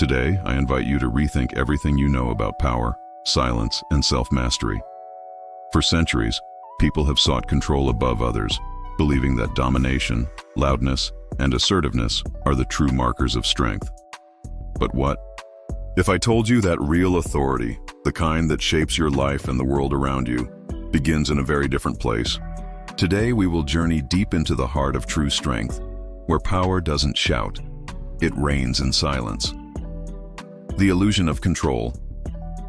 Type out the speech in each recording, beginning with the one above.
Today, I invite you to rethink everything you know about power, silence, and self-mastery. For centuries, people have sought control above others, believing that domination, loudness, and assertiveness are the true markers of strength. But what if I told you that real authority, the kind that shapes your life and the world around you, begins in a very different place? Today, we will journey deep into the heart of true strength, where power doesn't shout, it reigns in silence. The illusion of control.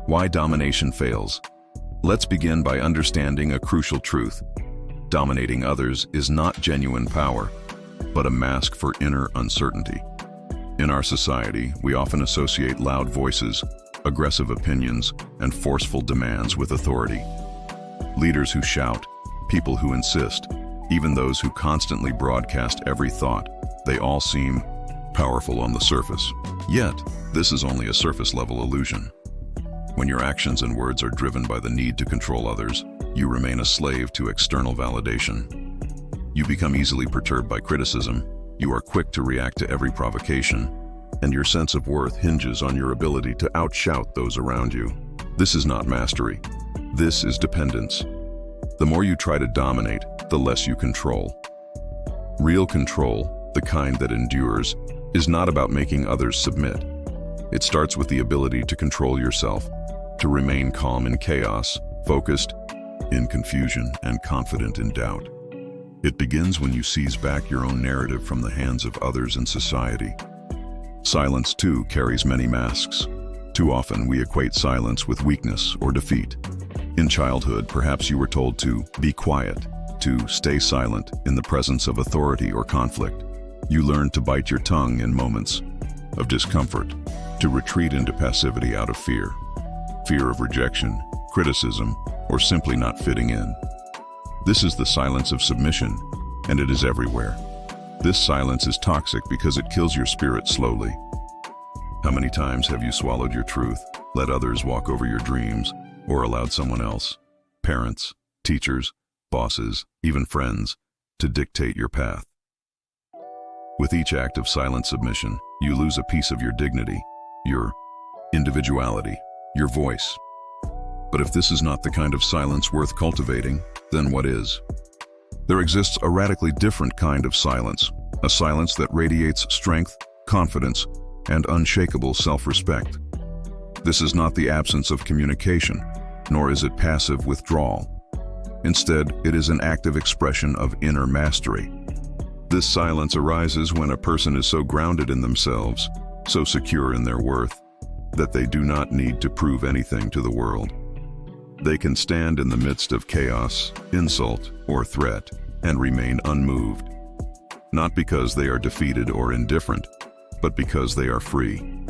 Why domination fails. Let's begin by understanding a crucial truth. Dominating others is not genuine power, but a mask for inner uncertainty. In our society, we often associate loud voices, aggressive opinions, and forceful demands with authority. Leaders who shout, people who insist, even those who constantly broadcast every thought, they all seem powerful on the surface. Yet, this is only a surface-level illusion. When your actions and words are driven by the need to control others, you remain a slave to external validation. You become easily perturbed by criticism, you are quick to react to every provocation, and your sense of worth hinges on your ability to outshout those around you. This is not mastery. This is dependence. The more you try to dominate, the less you control. Real control, the kind that endures, is not about making others submit. It starts with the ability to control yourself, to remain calm in chaos, focused in confusion, and confident in doubt. It begins when you seize back your own narrative from the hands of others in society. Silence, too, carries many masks. Too often, we equate silence with weakness or defeat. In childhood, perhaps you were told to be quiet, to stay silent in the presence of authority or conflict. You learned to bite your tongue in moments of discomfort, to retreat into passivity out of fear of rejection, criticism, or simply not fitting in. This is the silence of submission, and it is everywhere. This silence is toxic because it kills your spirit slowly. How many times have you swallowed your truth, let others walk over your dreams, or allowed someone else, parents, teachers, bosses, even friends, to dictate your path? With each act of silent submission, you lose a piece of your dignity, your individuality, your voice. But if this is not the kind of silence worth cultivating, then what is? There exists a radically different kind of silence, a silence that radiates strength, confidence, and unshakable self-respect. This is not the absence of communication, nor is it passive withdrawal. Instead, it is an active expression of inner mastery. This silence arises when a person is so grounded in themselves, so secure in their worth, that they do not need to prove anything to the world. They can stand in the midst of chaos, insult, or threat, and remain unmoved. Not because they are defeated or indifferent, but because they are free.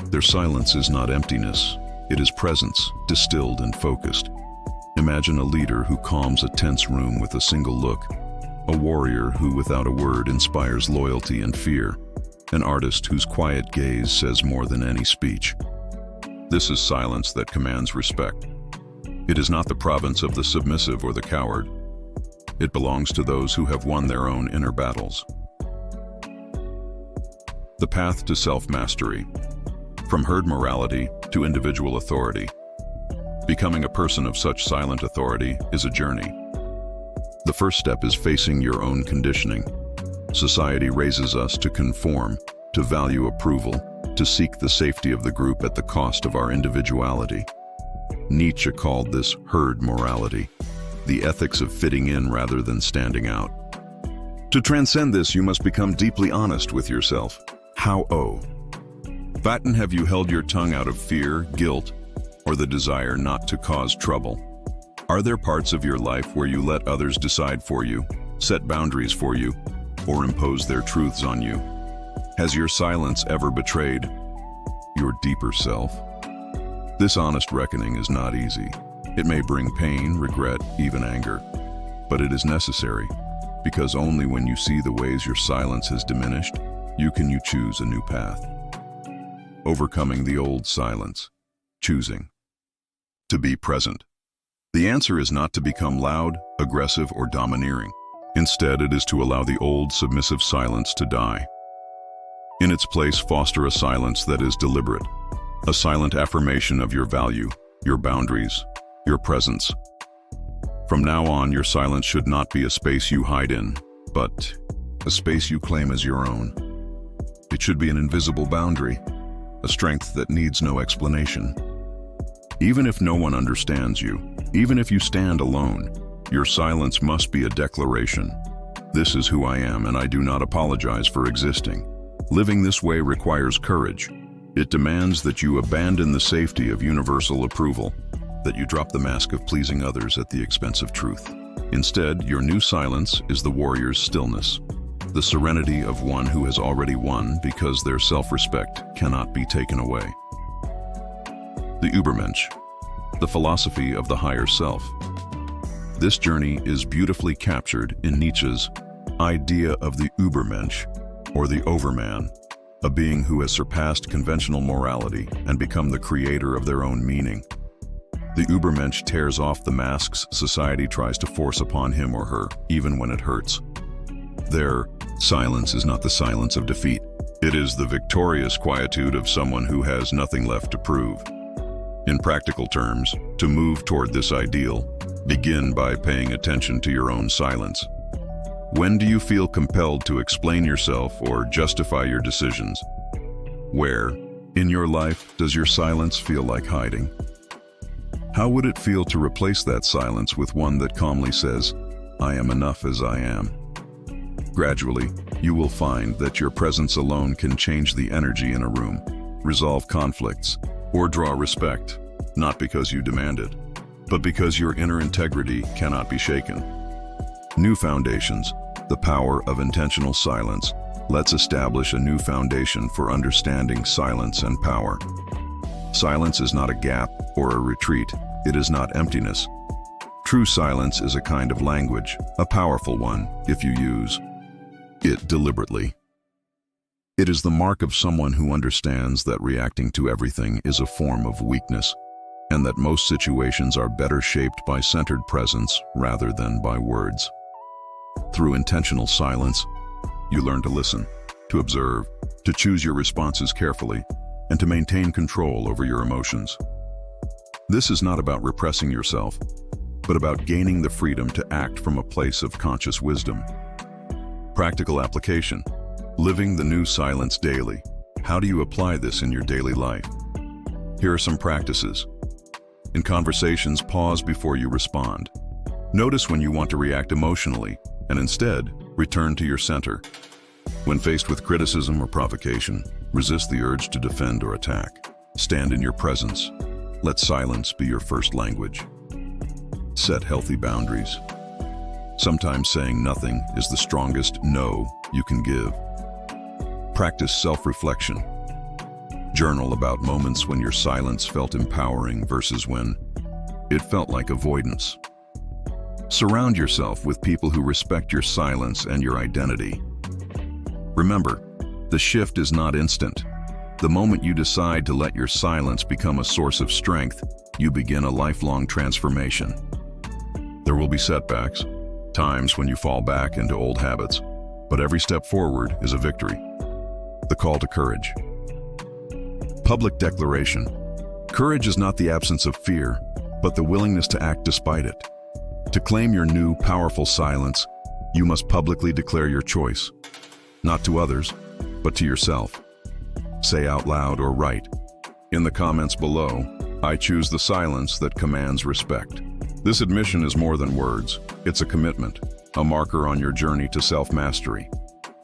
Their silence is not emptiness, it is presence, distilled and focused. Imagine a leader who calms a tense room with a single look, a warrior who without a word inspires loyalty and fear, an artist whose quiet gaze says more than any speech. This is silence that commands respect. It is not the province of the submissive or the coward. It belongs to those who have won their own inner battles. The path to self-mastery. From herd morality to individual authority. Becoming a person of such silent authority is a journey. The first step is facing your own conditioning. Society raises us to conform, to value approval, to seek the safety of the group at the cost of our individuality. Nietzsche called this herd morality, the ethics of fitting in rather than standing out. To transcend this, you must become deeply honest with yourself. How often have you held your tongue out of fear, guilt, or the desire not to cause trouble? Are there parts of your life where you let others decide for you, set boundaries for you, or impose their truths on you? Has your silence ever betrayed your deeper self? This honest reckoning is not easy. It may bring pain, regret, even anger. But it is necessary, because only when you see the ways your silence has diminished, you choose a new path. Overcoming the old silence. Choosing to be present. The answer is not to become loud, aggressive, or domineering. Instead, it is to allow the old submissive silence to die. In its place, foster a silence that is deliberate, a silent affirmation of your value, your boundaries, your presence. From now on, your silence should not be a space you hide in, but a space you claim as your own. It should be an invisible boundary, a strength that needs no explanation. Even if no one understands you, even if you stand alone, your silence must be a declaration. This is who I am, and I do not apologize for existing. Living this way requires courage. It demands that you abandon the safety of universal approval, that you drop the mask of pleasing others at the expense of truth. Instead, your new silence is the warrior's stillness, the serenity of one who has already won because their self-respect cannot be taken away. The Übermensch, the philosophy of the higher self. This journey is beautifully captured in Nietzsche's idea of the Übermensch, or the Overman, a being who has surpassed conventional morality and become the creator of their own meaning. The Übermensch tears off the masks society tries to force upon him or her, even when it hurts. Their silence is not the silence of defeat. It is the victorious quietude of someone who has nothing left to prove. In practical terms, to move toward this ideal, begin by paying attention to your own silence. When do you feel compelled to explain yourself or justify your decisions? Where, in your life, does your silence feel like hiding? How would it feel to replace that silence with one that calmly says, "I am enough as I am"? Gradually, you will find that your presence alone can change the energy in a room, resolve conflicts, or draw respect, not because you demand it, but because your inner integrity cannot be shaken. New foundations, the power of intentional silence. Let's establish a new foundation for understanding silence and power. Silence is not a gap or a retreat. It is not emptiness. True silence is a kind of language, a powerful one, if you use it deliberately. It is the mark of someone who understands that reacting to everything is a form of weakness, and that most situations are better shaped by centered presence rather than by words. Through intentional silence, you learn to listen, to observe, to choose your responses carefully, and to maintain control over your emotions. This is not about repressing yourself, but about gaining the freedom to act from a place of conscious wisdom. Practical application. Living the new silence daily. How do you apply this in your daily life? Here are some practices. In conversations, pause before you respond. Notice when you want to react emotionally, and instead, return to your center. When faced with criticism or provocation, resist the urge to defend or attack. Stand in your presence. Let silence be your first language. Set healthy boundaries. Sometimes saying nothing is the strongest no you can give. Practice self-reflection. Journal about moments when your silence felt empowering versus when it felt like avoidance. Surround yourself with people who respect your silence and your identity. Remember, the shift is not instant. The moment you decide to let your silence become a source of strength, you begin a lifelong transformation. There will be setbacks, times when you fall back into old habits, but every step forward is a victory. The call to courage. Public declaration. Courage is not the absence of fear, but the willingness to act despite it. To claim your new, powerful silence, you must publicly declare your choice, not to others, but to yourself. Say out loud or write. In the comments below, I choose the silence that commands respect. This admission is more than words. It's a commitment, a marker on your journey to self-mastery.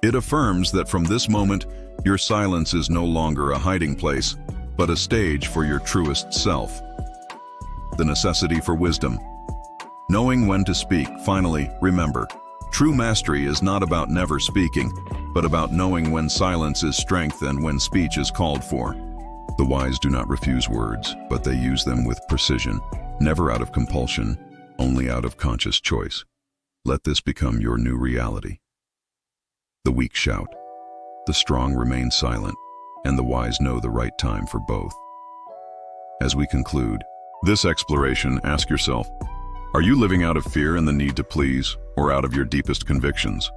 It affirms that from this moment, your silence is no longer a hiding place, but a stage for your truest self. The necessity for wisdom. Knowing when to speak. Finally, remember, true mastery is not about never speaking, but about knowing when silence is strength and when speech is called for. The wise do not refuse words, but they use them with precision, never out of compulsion, only out of conscious choice. Let this become your new reality. The weak shout. The strong remain silent, and the wise know the right time for both. As we conclude this exploration, ask yourself, are you living out of fear and the need to please, or out of your deepest convictions?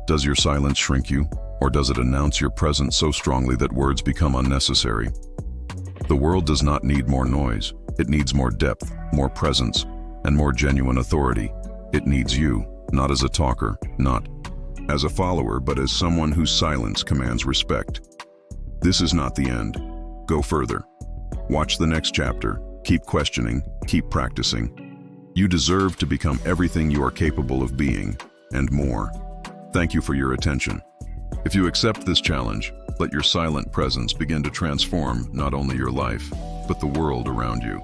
Does your silence shrink you, Or does it announce your presence so strongly that words become unnecessary? The world does not need more noise. It needs more depth, more presence, and more genuine authority. It needs you, not as a talker, not as a follower, but as someone whose silence commands respect. This is not the end. Go further. Watch the next chapter. Keep questioning, keep practicing. You deserve to become everything you are capable of being, and more. Thank you for your attention. If you accept this challenge, let your silent presence begin to transform not only your life, but the world around you.